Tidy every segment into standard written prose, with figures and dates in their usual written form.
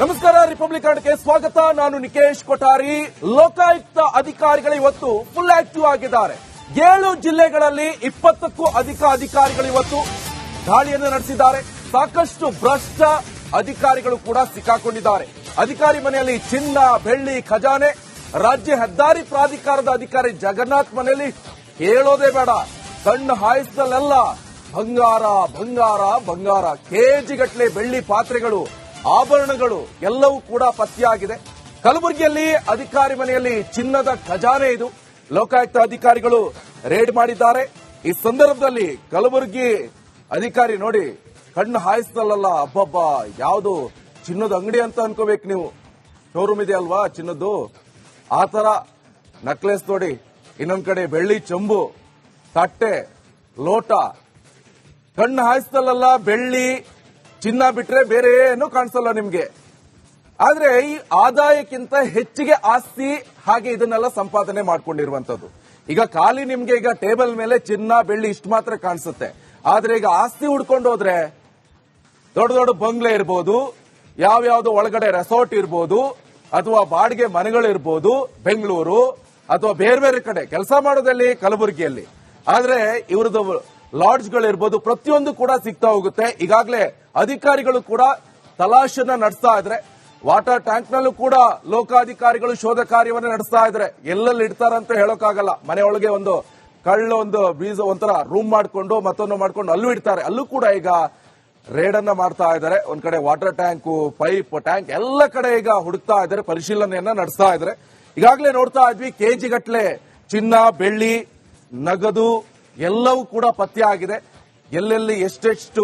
ನಮಸ್ಕಾರ, ರಿಪಬ್ಲಿಕ್ ಕನ್ನಡಕ್ಕೆ ಸ್ವಾಗತ. ನಾನು ನಿಕೇಶ್ ಕೊಠಾರಿ. ಲೋಕಾಯುಕ್ತ ಅಧಿಕಾರಿಗಳು ಇವತ್ತು ಫುಲ್ ಆಕ್ಟಿವ್ ಆಗಿದ್ದಾರೆ. 7 ಜಿಲ್ಲೆಗಳಲ್ಲಿ 20ಕ್ಕೂ ಅಧಿಕ ಅಧಿಕಾರಿಗಳು ಇವತ್ತು ದಾಳಿಯನ್ನು ನಡೆಸಿದ್ದಾರೆ. ಸಾಕಷ್ಟು ಭ್ರಷ್ಟ ಅಧಿಕಾರಿಗಳು ಕೂಡ ಸಿಕ್ಕಾಕೊಂಡಿದ್ದಾರೆ. ಅಧಿಕಾರಿ ಮನೆಯಲ್ಲಿ ಚಿನ್ನ, ಬೆಳ್ಳಿ, ಖಜಾನೆ. ರಾಜ್ಯ ಹೆದ್ದಾರಿ ಪ್ರಾಧಿಕಾರದ ಅಧಿಕಾರಿ ಜಗನ್ನಾಥ್ ಮನೆಯಲ್ಲಿ ಹೇಳೋದೇ ಬೇಡ, ಕಣ್ಣು ಹಾಯಿಸಿದಲ್ಲೆಲ್ಲ ಬಂಗಾರ ಬಂಗಾರ ಬಂಗಾರ, ಕೆಜಿಗಟ್ಟಲೆ ಬೆಳ್ಳಿ ಪಾತ್ರೆಗಳು, ಆಭರಣಗಳು ಎಲ್ಲವೂ ಕೂಡ ಪತ್ತೆಯಾಗಿದೆ. ಕಲಬುರಗಿಯಲ್ಲಿ ಅಧಿಕಾರಿ ಮನೆಯಲ್ಲಿ ಚಿನ್ನದ ಖಜಾನೆ ಇದು. ಲೋಕಾಯುಕ್ತ ಅಧಿಕಾರಿಗಳು ರೇಡ್ ಮಾಡಿದ್ದಾರೆ. ಈ ಸಂದರ್ಭದಲ್ಲಿ ಕಲಬುರಗಿ ಅಧಿಕಾರಿ ನೋಡಿ ಕಣ್ಣು ಹಾಯಿಸ್ತಲ್ಲ, ಅಬ್ಬಬ್ಬ, ಯಾವುದು ಚಿನ್ನದ ಅಂಗಡಿ ಅಂತ ಅನ್ಕೋಬೇಕು ನೀವು. ಶೋರೂಮ್ ಇದೆ ಅಲ್ವಾ ಚಿನ್ನದ್ದು, ಆ ತರ ನಕ್ಲೆಸ್ ನೋಡಿ. ಇನ್ನೊಂದ್ ಕಡೆ ಬೆಳ್ಳಿ ಚಂಬು, ತಟ್ಟೆ, ಲೋಟ. ಕಣ್ಣು ಹಾಯಿಸ್ತಲ್ಲ, ಬೆಳ್ಳಿ ಚಿನ್ನ ಬಿಟ್ರೆ ಬೇರೆ ಏನೂ ಕಾಣಿಸಲ್ಲ ನಿಮ್ಗೆ. ಆದ್ರೆ ಈ ಆದಾಯಕ್ಕಿಂತ ಹೆಚ್ಚಿಗೆ ಆಸ್ತಿ ಹಾಗೆ ಇದನ್ನೆಲ್ಲ ಸಂಪಾದನೆ ಮಾಡ್ಕೊಂಡಿರುವಂತದ್ದು. ಈಗ ಖಾಲಿ ನಿಮ್ಗೆ ಈಗ ಟೇಬಲ್ ಮೇಲೆ ಚಿನ್ನ, ಬೆಳ್ಳಿ ಇಷ್ಟು ಮಾತ್ರ ಕಾಣಿಸುತ್ತೆ. ಆದ್ರೆ ಈಗ ಆಸ್ತಿ ಹುಡ್ಕೊಂಡು ಹೋದ್ರೆ ದೊಡ್ಡ ದೊಡ್ಡ ಬಂಗ್ಲೆ ಇರ್ಬೋದು, ಯಾವ್ಯಾವ್ದು ಒಳಗಡೆ ರೆಸಾರ್ಟ್ ಇರ್ಬೋದು, ಅಥವಾ ಬಾಡಿಗೆ ಮನೆಗಳಿರ್ಬೋದು, ಬೆಂಗಳೂರು ಅಥವಾ ಬೇರೆ ಬೇರೆ ಕಡೆ ಕೆಲಸ ಮಾಡೋದಲ್ಲಿ ಕಲಬುರಗಿಯಲ್ಲಿ. ಆದ್ರೆ ಇವ್ರದ್ದು ಲಾಡ್ಜ್ಗಳಿರ್ಬೋದು, ಪ್ರತಿಯೊಂದು ಕೂಡ ಸಿಗ್ತಾ ಹೋಗುತ್ತೆ. ಈಗಾಗಲೇ ಅಧಿಕಾರಿಗಳು ಕೂಡ ತಲಾಶನ್ನ ನಡೆಸ್ತಾ ಇದ್ರೆ, ವಾಟರ್ ಟ್ಯಾಂಕ್ ನಲ್ಲೂ ಕೂಡ ಲೋಕಾಧಿಕಾರಿಗಳು ಶೋಧ ಕಾರ್ಯವನ್ನು ನಡೆಸ್ತಾ ಇದ್ರೆ. ಎಲ್ಲೆಲ್ಲಿ ಇಡ್ತಾರಂತ ಹೇಳೋಕ್ಕಾಗಲ್ಲ. ಮನೆಯೊಳಗೆ ಒಂದು ಕಳ್ಳು, ಒಂದು ಬೀಜ, ಒಂಥರ ರೂಮ್ ಮಾಡ್ಕೊಂಡು ಮತ್ತೊಂದು ಮಾಡ್ಕೊಂಡು ಅಲ್ಲೂ ಇಡ್ತಾರೆ. ಅಲ್ಲೂ ಕೂಡ ಈಗ ರೇಡ್ ಅನ್ನ ಮಾಡ್ತಾ ಇದ್ದಾರೆ. ಒಂದ್ ಕಡೆ ವಾಟರ್ ಟ್ಯಾಂಕು, ಪೈಪ್, ಟ್ಯಾಂಕ್ ಎಲ್ಲ ಕಡೆ ಈಗ ಹುಡುಕ್ತಾ ಇದ್ದಾರೆ, ಪರಿಶೀಲನೆಯನ್ನ ನಡೆಸ್ತಾ ಇದ್ದಾರೆ. ಈಗಾಗಲೇ ನೋಡ್ತಾ ಇದ್ವಿ, ಕೆಜಿ ಗಟ್ಟಲೆ ಚಿನ್ನ, ಬೆಳ್ಳಿ, ನಗದು ಎಲ್ಲವೂ ಕೂಡ ಪತ್ತೆ ಆಗಿದೆ. ಎಲ್ಲೆಲ್ಲಿ ಎಷ್ಟೆಷ್ಟು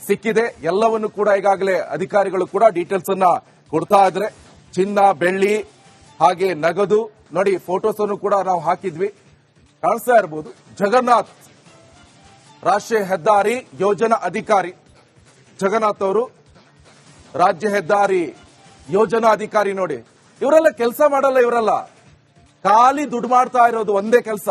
ಸಿಕ್ಕಿದೆ ಎಲ್ಲವನ್ನು ಕೂಡ ಈಗಾಗಲೇ ಅಧಿಕಾರಿಗಳು ಕೂಡ ಡೀಟೇಲ್ಸ್ ಅನ್ನ ಕೊಡ್ತಾ ಇದ್ರೆ. ಚಿನ್ನ, ಬೆಳ್ಳಿ ಹಾಗೆ ನಗದು ನೋಡಿ, ಫೋಟೋಸ್ ಅನ್ನು ಕೂಡ ನಾವು ಹಾಕಿದ್ವಿ, ಕಾಣಿಸ್ತಾ ಇರಬಹುದು. ಜಗನ್ನಾಥ್ ರಾಷ್ಟ್ರೀಯ ಹೆದ್ದಾರಿ ಯೋಜನಾ ಅಧಿಕಾರಿ ಜಗನ್ನಾಥ್ ಅವರು, ರಾಜ್ಯ ಹೆದ್ದಾರಿ ಯೋಜನಾ ಅಧಿಕಾರಿ ನೋಡಿ. ಇವರೆಲ್ಲ ಕೆಲಸ ಮಾಡಲ್ಲ, ಇವರೆಲ್ಲ ಖಾಲಿ ದುಡ್ಡು ಮಾಡ್ತಾ ಇರೋದು ಒಂದೇ ಕೆಲಸ.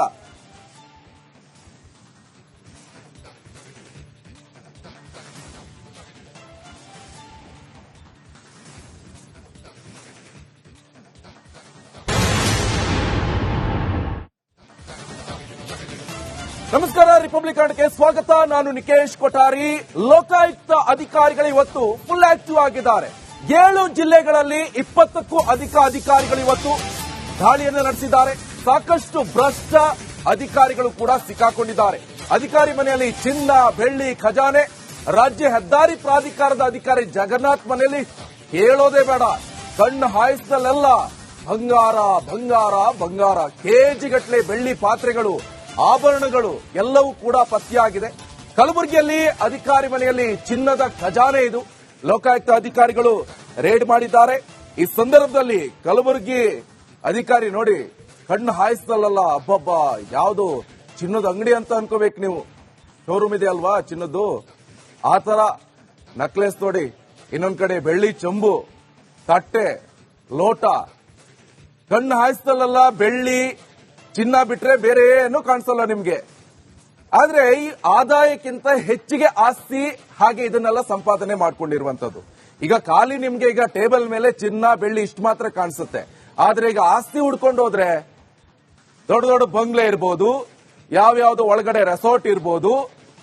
ನಮಸ್ಕಾರ, ರಿಪಬ್ಲಿಕ್ ಕನ್ನಡಕ್ಕೆ ಸ್ವಾಗತ. ನಾನು ನಿಕೇಶ್ ಕೊಠಾರಿ. ಲೋಕಾಯುಕ್ತ ಅಧಿಕಾರಿಗಳು ಇವತ್ತು ಫುಲ್ ಆಕ್ಟಿವ್ ಆಗಿದ್ದಾರೆ. 7 ಜಿಲ್ಲೆಗಳಲ್ಲಿ 20ಕ್ಕೂ ಅಧಿಕ ಅಧಿಕಾರಿಗಳು ಇವತ್ತು ದಾಳಿಯನ್ನು ನಡೆಸಿದ್ದಾರೆ. ಸಾಕಷ್ಟು ಭ್ರಷ್ಟ ಅಧಿಕಾರಿಗಳು ಕೂಡ ಸಿಕ್ಕಾಕೊಂಡಿದ್ದಾರೆ. ಅಧಿಕಾರಿ ಮನೆಯಲ್ಲಿ ಚಿನ್ನ, ಬೆಳ್ಳಿ, ಖಜಾನೆ. ರಾಜ್ಯ ಹೆದ್ದಾರಿ ಪ್ರಾಧಿಕಾರದ ಅಧಿಕಾರಿ ಜಗನ್ನಾಥ್ ಮನೆಯಲ್ಲಿ ಹೇಳೋದೇ ಬೇಡ, ಕಣ್ಣು ಹಾಯಿಸಿದಲ್ಲೆಲ್ಲ ಬಂಗಾರ ಬಂಗಾರ ಬಂಗಾರ, ಕೆಜಿಗಟ್ಟಲೆ ಬೆಳ್ಳಿ ಪಾತ್ರೆಗಳು, ಆಭರಣಗಳು ಎಲ್ಲವೂ ಕೂಡ ಪತ್ತೆಯಾಗಿದೆ. ಕಲಬುರಗಿಯಲ್ಲಿ ಅಧಿಕಾರಿ ಮನೆಯಲ್ಲಿ ಚಿನ್ನದ ಖಜಾನೆ ಇದು. ಲೋಕಾಯುಕ್ತ ಅಧಿಕಾರಿಗಳು ರೇಡ್ ಮಾಡಿದ್ದಾರೆ. ಈ ಸಂದರ್ಭದಲ್ಲಿ ಕಲಬುರಗಿ ಅಧಿಕಾರಿ ನೋಡಿ ಕಣ್ಣು ಹಾಯಿಸ್ತಲ್ಲ, ಅಬ್ಬಬ್ಬ, ಯಾವುದು ಚಿನ್ನದ ಅಂಗಡಿ ಅಂತ ಅನ್ಕೋಬೇಕು ನೀವು. ಶೋರೂಮ್ ಇದೆ ಅಲ್ವಾ ಚಿನ್ನದ್ದು, ಆ ತರ ನಕ್ಲೆಸ್ ನೋಡಿ. ಇನ್ನೊಂದ್ ಕಡೆ ಬೆಳ್ಳಿ ಚಂಬು, ತಟ್ಟೆ, ಲೋಟ. ಕಣ್ಣು ಹಾಯಿಸ್ತಲ್ಲ, ಬೆಳ್ಳಿ ಚಿನ್ನ ಬಿಟ್ರೆ ಬೇರೆ ಏನೂ ಕಾಣಿಸಲ್ಲ ನಿಮ್ಗೆ. ಆದ್ರೆ ಈ ಆದಾಯಕ್ಕಿಂತ ಹೆಚ್ಚಿಗೆ ಆಸ್ತಿ ಹಾಗೆ ಇದನ್ನೆಲ್ಲ ಸಂಪಾದನೆ ಮಾಡ್ಕೊಂಡಿರುವಂತದ್ದು. ಈಗ ಖಾಲಿ ನಿಮ್ಗೆ ಈಗ ಟೇಬಲ್ ಮೇಲೆ ಚಿನ್ನ, ಬೆಳ್ಳಿ ಇಷ್ಟು ಮಾತ್ರ ಕಾಣಿಸುತ್ತೆ. ಆದ್ರೆ ಈಗ ಆಸ್ತಿ ಹುಡ್ಕೊಂಡು ಹೋದ್ರೆ ದೊಡ್ಡ ದೊಡ್ಡ ಬಂಗ್ಲೆ ಇರ್ಬೋದು, ಯಾವ್ಯಾವ್ದು ಒಳಗಡೆ ರೆಸಾರ್ಟ್ ಇರ್ಬೋದು,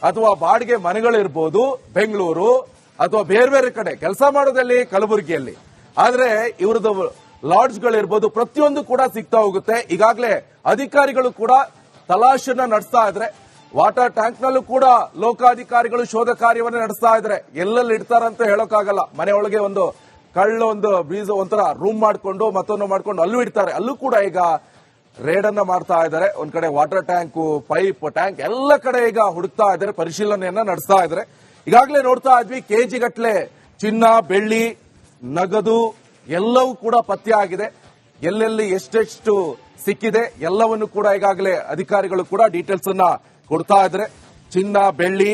ಅಥವಾ ಬಾಡಿಗೆ ಮನೆಗಳಿರ್ಬೋದು, ಬೆಂಗಳೂರು ಅಥವಾ ಬೇರೆ ಬೇರೆ ಕಡೆ ಕೆಲಸ ಮಾಡೋದಲ್ಲಿ ಕಲಬುರಗಿಯಲ್ಲಿ. ಆದ್ರೆ ಇವ್ರದ್ದು ಲಾಡ್ಜ್ಗಳಿರ್ಬೋದು, ಪ್ರತಿಯೊಂದು ಕೂಡ ಸಿಗ್ತಾ ಹೋಗುತ್ತೆ. ಈಗಾಗಲೇ ಅಧಿಕಾರಿಗಳು ಕೂಡ ತಲಾಶನ್ನ ನಡೆಸ್ತಾ ಇದ್ರೆ, ವಾಟರ್ ಟ್ಯಾಂಕ್ ನಲ್ಲೂ ಕೂಡ ಲೋಕಾಧಿಕಾರಿಗಳು ಶೋಧ ಕಾರ್ಯವನ್ನು ನಡೆಸ್ತಾ ಇದ್ರೆ. ಎಲ್ಲೆಲ್ಲಿ ಇಡ್ತಾರಂತ ಹೇಳೋಕ್ಕಾಗಲ್ಲ. ಮನೆಯೊಳಗೆ ಒಂದು ಕಳ್ಳು, ಒಂದು ಬೀಜ, ಒಂಥರ ರೂಮ್ ಮಾಡ್ಕೊಂಡು ಮತ್ತೊಂದು ಮಾಡ್ಕೊಂಡು ಅಲ್ಲೂ ಇಡ್ತಾರೆ. ಅಲ್ಲೂ ಕೂಡ ಈಗ ರೇಡ್ ಅನ್ನ ಮಾಡ್ತಾ ಇದ್ದಾರೆ. ಒಂದ್ ಕಡೆ ವಾಟರ್ ಟ್ಯಾಂಕು, ಪೈಪ್, ಟ್ಯಾಂಕ್ ಎಲ್ಲ ಕಡೆ ಈಗ ಹುಡುಕ್ತಾ ಇದ್ದಾರೆ, ಪರಿಶೀಲನೆಯನ್ನ ನಡೆಸ್ತಾ ಇದ್ದಾರೆ. ಈಗಾಗಲೇ ನೋಡ್ತಾ ಇದ್ವಿ, ಕೆಜಿ ಗಟ್ಟಲೆ ಚಿನ್ನ, ಬೆಳ್ಳಿ, ನಗದು ಎಲ್ಲವೂ ಕೂಡ ಪತ್ತೆ ಆಗಿದೆ. ಎಲ್ಲೆಲ್ಲಿ ಎಷ್ಟೆಷ್ಟು ಸಿಕ್ಕಿದೆ ಎಲ್ಲವನ್ನು ಕೂಡ ಈಗಾಗಲೇ ಅಧಿಕಾರಿಗಳು ಕೂಡ ಡೀಟೇಲ್ಸ್ ಅನ್ನ ಕೊಡ್ತಾ ಇದ್ದಾರೆ. ಚಿನ್ನ, ಬೆಳ್ಳಿ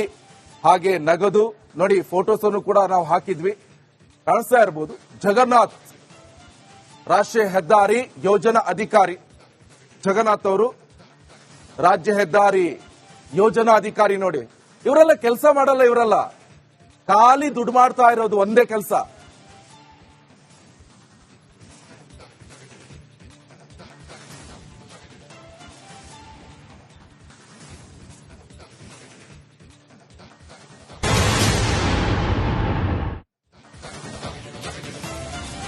ಹಾಗೆ ನಗದು ನೋಡಿ, ಫೋಟೋಸ್ ಅನ್ನು ಕೂಡ ನಾವು ಹಾಕಿದ್ವಿ, ಕಾಣಿಸ್ತಾ ಇರಬಹುದು. ಜಗನ್ನಾಥ್ ರಾಷ್ಟ್ರೀಯ ಹೆದ್ದಾರಿ ಯೋಜನಾ ಅಧಿಕಾರಿ ಜಗನ್ನಾಥ್ ಅವರು, ರಾಜ್ಯ ಹೆದ್ದಾರಿ ಯೋಜನಾ ಅಧಿಕಾರಿ ನೋಡಿ. ಇವರೆಲ್ಲ ಕೆಲಸ ಮಾಡಲ್ಲ, ಇವರೆಲ್ಲ ಖಾಲಿ ದುಡ್ಡು ಮಾಡ್ತಾ ಇರೋದು ಒಂದೇ ಕೆಲಸ.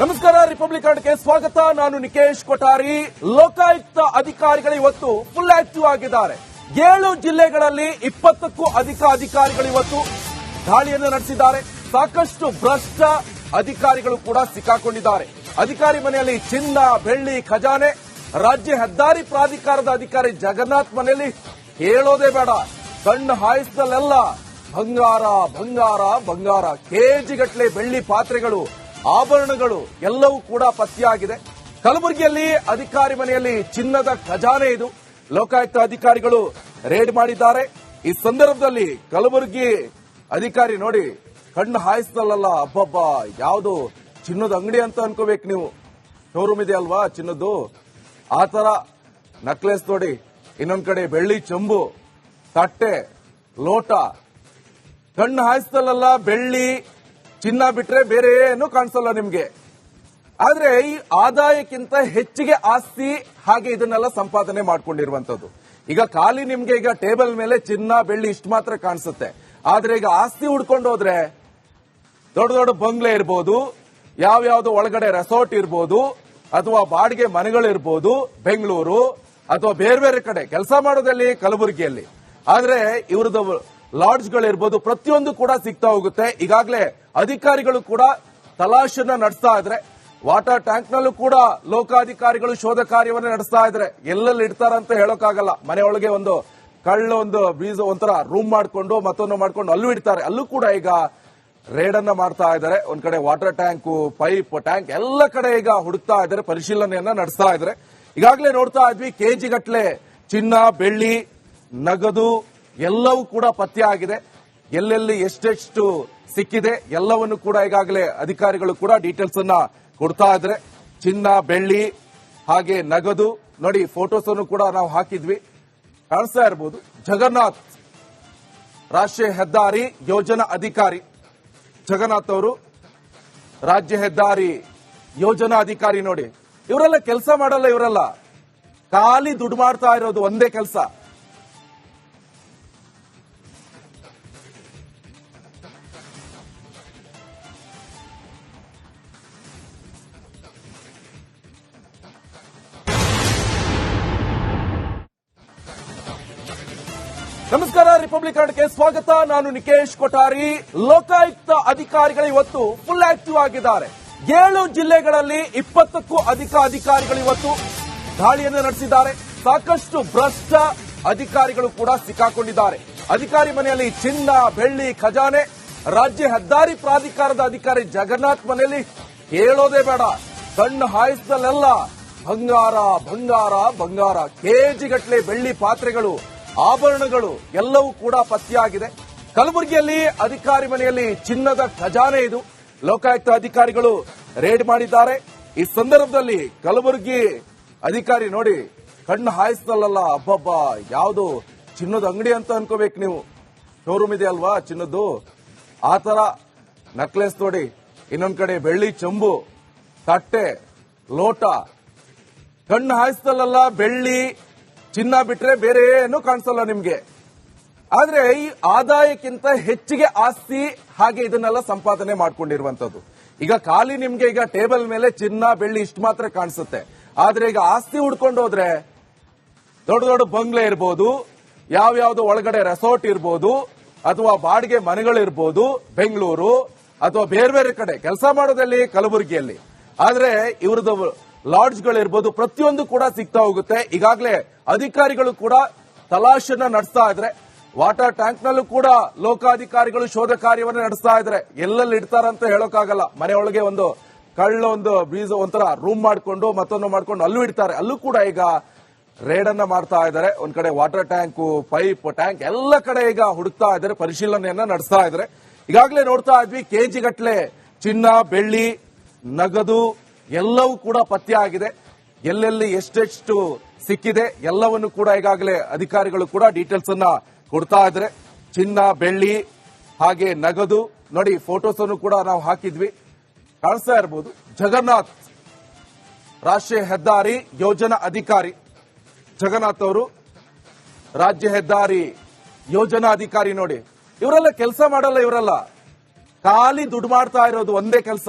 ನಮಸ್ಕಾರ, ರಿಪಬ್ಲಿಕ್ ಕನ್ನಡಕ್ಕೆ ಸ್ವಾಗತ. ನಾನು ನಿಕೇಶ್ ಕೊಠಾರಿ. ಲೋಕಾಯುಕ್ತ ಅಧಿಕಾರಿಗಳು ಇವತ್ತು ಫುಲ್ ಆಕ್ಟಿವ್ ಆಗಿದ್ದಾರೆ. 7 ಜಿಲ್ಲೆಗಳಲ್ಲಿ 20ಕ್ಕೂ ಅಧಿಕ ಅಧಿಕಾರಿಗಳು ಇವತ್ತು ದಾಳಿಯನ್ನು ನಡೆಸಿದ್ದಾರೆ. ಸಾಕಷ್ಟು ಭ್ರಷ್ಟ ಅಧಿಕಾರಿಗಳು ಕೂಡ ಸಿಕ್ಕಾಕೊಂಡಿದ್ದಾರೆ. ಅಧಿಕಾರಿ ಮನೆಯಲ್ಲಿ ಚಿನ್ನ, ಬೆಳ್ಳಿ, ಖಜಾನೆ. ರಾಜ್ಯ ಹೆದ್ದಾರಿ ಪ್ರಾಧಿಕಾರದ ಅಧಿಕಾರಿ ಜಗನ್ನಾಥ್ ಮನೆಯಲ್ಲಿ ಹೇಳೋದೇ ಬೇಡ, ಕಣ್ಣು ಹಾಯಿಸಿದಲ್ಲೆಲ್ಲ ಬಂಗಾರ ಬಂಗಾರ ಬಂಗಾರ, ಕೆಜಿಗಟ್ಟಲೆ ಬೆಳ್ಳಿ ಪಾತ್ರೆಗಳು, ಆಭರಣಗಳು ಎಲ್ಲವೂ ಕೂಡ ಪತ್ತೆಯಾಗಿದೆ. ಕಲಬುರಗಿಯಲ್ಲಿ ಅಧಿಕಾರಿ ಮನೆಯಲ್ಲಿ ಚಿನ್ನದ ಖಜಾನೆ ಇದು. ಲೋಕಾಯುಕ್ತ ಅಧಿಕಾರಿಗಳು ರೇಡ್ ಮಾಡಿದ್ದಾರೆ. ಈ ಸಂದರ್ಭದಲ್ಲಿ ಕಲಬುರಗಿ ಅಧಿಕಾರಿ ನೋಡಿ ಕಣ್ಣು ಹಾಯಿಸಿದಲ್ಲ, ಅಬ್ಬಬ್ಬ, ಯಾವುದು ಚಿನ್ನದ ಅಂಗಡಿ ಅಂತ ಅನ್ಕೋಬೇಕು ನೀವು. ಶೋರೂಮ್ ಇದೆ ಅಲ್ವಾ ಚಿನ್ನದ್ದು, ಆ ತರ ನಕ್ಲೆಸ್ ನೋಡಿ. ಇನ್ನೊಂದ್ ಕಡೆ ಬೆಳ್ಳಿ ಚೆಂಬು, ತಟ್ಟೆ, ಲೋಟ. ಕಣ್ಣು ಹಾಯಿಸಿದಲ್ಲ, ಬೆಳ್ಳಿ ಚಿನ್ನ ಬಿಟ್ರೆ ಬೇರೆ ಏನು ಕಾಣಿಸಲ್ಲ ನಿಮ್ಗೆ. ಆದ್ರೆ ಈ ಆದಾಯಕ್ಕಿಂತ ಹೆಚ್ಚಿಗೆ ಆಸ್ತಿ ಹಾಗೆ ಇದನ್ನೆಲ್ಲ ಸಂಪಾದನೆ ಮಾಡ್ಕೊಂಡಿರುವಂತದ್ದು. ಈಗ ಖಾಲಿ ನಿಮ್ಗೆ ಈಗ ಟೇಬಲ್ ಮೇಲೆ ಚಿನ್ನ, ಬೆಳ್ಳಿ ಇಷ್ಟು ಮಾತ್ರ ಕಾಣಿಸುತ್ತೆ. ಆದ್ರೆ ಈಗ ಆಸ್ತಿ ಹುಡ್ಕೊಂಡು ಹೋದ್ರೆ ದೊಡ್ಡ ದೊಡ್ಡ ಬಂಗ್ಲೆ ಇರ್ಬೋದು, ಯಾವ್ಯಾವ್ದು ಒಳಗಡೆ ರೆಸಾರ್ಟ್ ಇರ್ಬೋದು, ಅಥವಾ ಬಾಡಿಗೆ ಮನೆಗಳಿರ್ಬೋದು, ಬೆಂಗಳೂರು ಅಥವಾ ಬೇರೆ ಬೇರೆ ಕಡೆ ಕೆಲಸ ಮಾಡೋದಲ್ಲಿ ಕಲಬುರಗಿಯಲ್ಲಿ. ಆದ್ರೆ ಇವ್ರದ್ದು ಲಾಡ್ಜ್ಗಳಿರ್ಬೋದು, ಪ್ರತಿಯೊಂದು ಕೂಡ ಸಿಗ್ತಾ ಹೋಗುತ್ತೆ. ಈಗಾಗಲೇ ಅಧಿಕಾರಿಗಳು ಕೂಡ ತಲಾಶನ್ನ ನಡೆಸ್ತಾ ಇದ್ರೆ, ವಾಟರ್ ಟ್ಯಾಂಕ್ ನಲ್ಲೂ ಕೂಡ ಲೋಕಾಧಿಕಾರಿಗಳು ಶೋಧ ಕಾರ್ಯವನ್ನು ನಡೆಸ್ತಾ ಇದ್ರೆ. ಎಲ್ಲೆಲ್ಲಿ ಇಡ್ತಾರಂತ ಹೇಳೋಕ್ಕಾಗಲ್ಲ. ಮನೆಯೊಳಗೆ ಒಂದು ಕಳ್ಳ ಒಂದು ಬೀಜ ಒಂಥರ ರೂಮ್ ಮಾಡ್ಕೊಂಡು ಮತ್ತೊಂದು ಮಾಡ್ಕೊಂಡು ಅಲ್ಲೂ ಇಡ್ತಾರೆ. ಅಲ್ಲೂ ಕೂಡ ಈಗ ರೇಡ್ ಅನ್ನ ಮಾಡ್ತಾ ಇದ್ದಾರೆ. ಒಂದ್ ಕಡೆ ವಾಟರ್ ಟ್ಯಾಂಕ್, ಪೈಪ್, ಟ್ಯಾಂಕ್ ಎಲ್ಲ ಕಡೆ ಈಗ ಹುಡುಕ್ತಾ ಇದ್ದಾರೆ, ಪರಿಶೀಲನೆಯನ್ನ ನಡೆಸ್ತಾ ಇದ್ದಾರೆ. ಈಗಾಗಲೇ ನೋಡ್ತಾ ಇದ್ವಿ, ಕೆಜಿ ಗಟ್ಟಲೆ ಚಿನ್ನ, ಬೆಳ್ಳಿ, ನಗದು ಎಲ್ಲವೂ ಕೂಡ ಪತ್ತೆ ಆಗಿದೆ. ಎಲ್ಲೆಲ್ಲಿ ಎಷ್ಟೆಷ್ಟು ಸಿಕ್ಕಿದೆ ಎಲ್ಲವನ್ನು ಕೂಡ ಈಗಾಗಲೇ ಅಧಿಕಾರಿಗಳು ಕೂಡ ಡೀಟೇಲ್ಸ್ ಅನ್ನ ಕೊಡ್ತಾ ಇದ್ರೆ. ಚಿನ್ನ, ಬೆಳ್ಳಿ ಹಾಗೆ ನಗದು ನೋಡಿ, ಫೋಟೋಸ್ ಅನ್ನು ಕೂಡ ನಾವು ಹಾಕಿದ್ವಿ, ಕಾಣಿಸ್ತಾ ಇರಬಹುದು. ಜಗನ್ನಾಥ್ ರಾಷ್ಟ್ರೀಯ ಹೆದ್ದಾರಿ ಯೋಜನಾ ಅಧಿಕಾರಿ, ಜಗನ್ನಾಥ್ ಅವರು ರಾಜ್ಯ ಹೆದ್ದಾರಿ ಯೋಜನಾ ಅಧಿಕಾರಿ ನೋಡಿ. ಇವರೆಲ್ಲ ಕೆಲಸ ಮಾಡಲ್ಲ, ಇವರೆಲ್ಲ ಖಾಲಿ ದುಡ್ಡು ಮಾಡ್ತಾ ಇರೋದು ಒಂದೇ ಕೆಲಸ. ನಮಸ್ಕಾರ, ರಿಪಬ್ಲಿಕ್ ಕನ್ನಡಕ್ಕೆ ಸ್ವಾಗತ. ನಾನು ನಿಕೇಶ್ ಕೊಠಾರಿ. ಲೋಕಾಯುಕ್ತ ಅಧಿಕಾರಿಗಳು ಇವತ್ತು ಫುಲ್ ಆಕ್ಟಿವ್ ಆಗಿದ್ದಾರೆ. 7 ಜಿಲ್ಲೆಗಳಲ್ಲಿ 20ಕ್ಕೂ ಅಧಿಕ ಅಧಿಕಾರಿಗಳು ಇವತ್ತು ದಾಳಿಯನ್ನು ನಡೆಸಿದ್ದಾರೆ. ಸಾಕಷ್ಟು ಭ್ರಷ್ಟ ಅಧಿಕಾರಿಗಳು ಕೂಡ ಸಿಕ್ಕಾಕೊಂಡಿದ್ದಾರೆ. ಅಧಿಕಾರಿ ಮನೆಯಲ್ಲಿ ಚಿನ್ನ, ಬೆಳ್ಳಿ, ಖಜಾನೆ. ರಾಜ್ಯ ಹೆದ್ದಾರಿ ಪ್ರಾಧಿಕಾರದ ಅಧಿಕಾರಿ ಜಗನ್ನಾಥ್ ಮನೆಯಲ್ಲಿ ಹೇಳೋದೇ ಬೇಡ, ಕಣ್ಣು ಹಾಯಿಸಿದಲ್ಲೆಲ್ಲ ಬಂಗಾರ ಬಂಗಾರ ಬಂಗಾರ, ಕೆಜಿಗಟ್ಟಲೆ ಬೆಳ್ಳಿ ಪಾತ್ರೆಗಳು, ಆಭರಣಗಳು ಎಲ್ಲವೂ ಕೂಡ ಪತ್ತೆಯಾಗಿದೆ. ಕಲಬುರಗಿಯಲ್ಲಿ ಅಧಿಕಾರಿ ಮನೆಯಲ್ಲಿ ಚಿನ್ನದ ಖಜಾನೆ ಇದು. ಲೋಕಾಯುಕ್ತ ಅಧಿಕಾರಿಗಳು ರೇಡ್ ಮಾಡಿದ್ದಾರೆ. ಈ ಸಂದರ್ಭದಲ್ಲಿ ಕಲಬುರಗಿ ಅಧಿಕಾರಿ ನೋಡಿ ಕಣ್ಣು ಹಾಯಿಸಿದಲ್ಲ, ಅಬ್ಬಬ್ಬ, ಯಾವುದು ಚಿನ್ನದ ಅಂಗಡಿ ಅಂತ ಅನ್ಕೋಬೇಕು ನೀವು. ಶೋರೂಮ್ ಇದೆ ಅಲ್ವಾ ಚಿನ್ನದ್ದು, ಆ ತರ ನಕ್ಲೆಸ್ ನೋಡಿ. ಇನ್ನೊಂದ್ ಕಡೆ ಬೆಳ್ಳಿ ಚೆಂಬು, ತಟ್ಟೆ, ಲೋಟ. ಕಣ್ಣು ಹಾಯಿಸಿದಲ್ಲ, ಬೆಳ್ಳಿ ಚಿನ್ನ ಬಿಟ್ರೆ ಬೇರೆ ಏನು ಕಾಣಿಸಲ್ಲ ನಿಮ್ಗೆ. ಆದ್ರೆ ಈ ಆದಾಯಕ್ಕಿಂತ ಹೆಚ್ಚಿಗೆ ಆಸ್ತಿ ಹಾಗೆ ಇದನ್ನೆಲ್ಲ ಸಂಪಾದನೆ ಮಾಡ್ಕೊಂಡಿರುವಂತದ್ದು. ಈಗ ಖಾಲಿ ನಿಮ್ಗೆ ಈಗ ಟೇಬಲ್ ಮೇಲೆ ಚಿನ್ನ, ಬೆಳ್ಳಿ ಇಷ್ಟು ಮಾತ್ರ ಕಾಣಿಸುತ್ತೆ. ಆದ್ರೆ ಈಗ ಆಸ್ತಿ ಹುಡ್ಕೊಂಡು ಹೋದ್ರೆ ದೊಡ್ಡ ದೊಡ್ಡ ಬಂಗ್ಲೆ ಇರ್ಬೋದು, ಯಾವ್ಯಾವ್ದು ಒಳಗಡೆ ರೆಸಾರ್ಟ್ ಇರ್ಬೋದು, ಅಥವಾ ಬಾಡಿಗೆ ಮನೆಗಳಿರ್ಬೋದು, ಬೆಂಗಳೂರು ಅಥವಾ ಬೇರೆ ಬೇರೆ ಕಡೆ ಕೆಲಸ ಮಾಡೋದಲ್ಲಿ ಕಲಬುರಗಿಯಲ್ಲಿ. ಆದ್ರೆ ಇವ್ರದ್ದು ಲಾಡ್ಜ್ಗಳಿರ್ಬೋದು, ಪ್ರತಿಯೊಂದು ಕೂಡ ಸಿಗ್ತಾ ಹೋಗುತ್ತೆ. ಈಗಾಗಲೇ ಅಧಿಕಾರಿಗಳು ಕೂಡ ತಲಾಶನ್ನ ನಡೆಸ್ತಾ ಇದ್ರೆ, ವಾಟರ್ ಟ್ಯಾಂಕ್ ನಲ್ಲೂ ಕೂಡ ಲೋಕಾಧಿಕಾರಿಗಳು ಶೋಧ ಕಾರ್ಯವನ್ನು ನಡೆಸ್ತಾ ಇದ್ರೆ. ಎಲ್ಲೆಲ್ಲಿ ಇಡ್ತಾರಂತ ಹೇಳೋಕ್ಕಾಗಲ್ಲ. ಮನೆಯೊಳಗೆ ಒಂದು ಕಳ್ಳ ಒಂದು ಬೀಜ ಒಂಥರ ರೂಮ್ ಮಾಡ್ಕೊಂಡು ಮತ್ತೊಂದು ಮಾಡ್ಕೊಂಡು ಅಲ್ಲೂ ಇಡ್ತಾರೆ. ಅಲ್ಲೂ ಕೂಡ ಈಗ ರೇಡ್ ಅನ್ನ ಮಾಡ್ತಾ ಇದ್ದಾರೆ. ಒಂದ್ ಕಡೆ ವಾಟರ್ ಟ್ಯಾಂಕ್, ಪೈಪ್, ಟ್ಯಾಂಕ್ ಎಲ್ಲ ಕಡೆ ಈಗ ಹುಡುಕ್ತಾ ಇದ್ದಾರೆ, ಪರಿಶೀಲನೆಯನ್ನ ನಡೆಸ್ತಾ ಇದ್ದಾರೆ. ಈಗಾಗಲೇ ನೋಡ್ತಾ ಇದ್ವಿ, ಕೆಜಿ ಗಟ್ಟಲೆ ಚಿನ್ನ, ಬೆಳ್ಳಿ, ನಗದು ಎಲ್ಲವೂ ಕೂಡ ಪತ್ತೆ ಆಗಿದೆ. ಎಲ್ಲೆಲ್ಲಿ ಎಷ್ಟೆಷ್ಟು ಸಿಕ್ಕಿದೆ ಎಲ್ಲವನ್ನು ಕೂಡ ಈಗಾಗಲೇ ಅಧಿಕಾರಿಗಳು ಕೂಡ ಡೀಟೇಲ್ಸ್ ಅನ್ನ ಕೊಡ್ತಾ ಇದ್ದಾರೆ. ಚಿನ್ನ, ಬೆಳ್ಳಿ ಹಾಗೆ ನಗದು ನೋಡಿ, ಫೋಟೋಸ್ ಅನ್ನು ಕೂಡ ನಾವು ಹಾಕಿದ್ವಿ, ಕಾಣಿಸ್ತಾ ಇರಬಹುದು. ಜಗನ್ನಾಥ್ ರಾಷ್ಟ್ರೀಯ ಹೆದ್ದಾರಿ ಯೋಜನಾ ಅಧಿಕಾರಿ, ಜಗನ್ನಾಥ್ ಅವರು ರಾಜ್ಯ ಹೆದ್ದಾರಿ ಯೋಜನಾ ಅಧಿಕಾರಿ ನೋಡಿ. ಇವರೆಲ್ಲ ಕೆಲಸ ಮಾಡಲ್ಲ, ಇವರೆಲ್ಲ ಖಾಲಿ ದುಡ್ಡು ಮಾಡ್ತಾ ಇರೋದು ಒಂದೇ ಕೆಲಸ.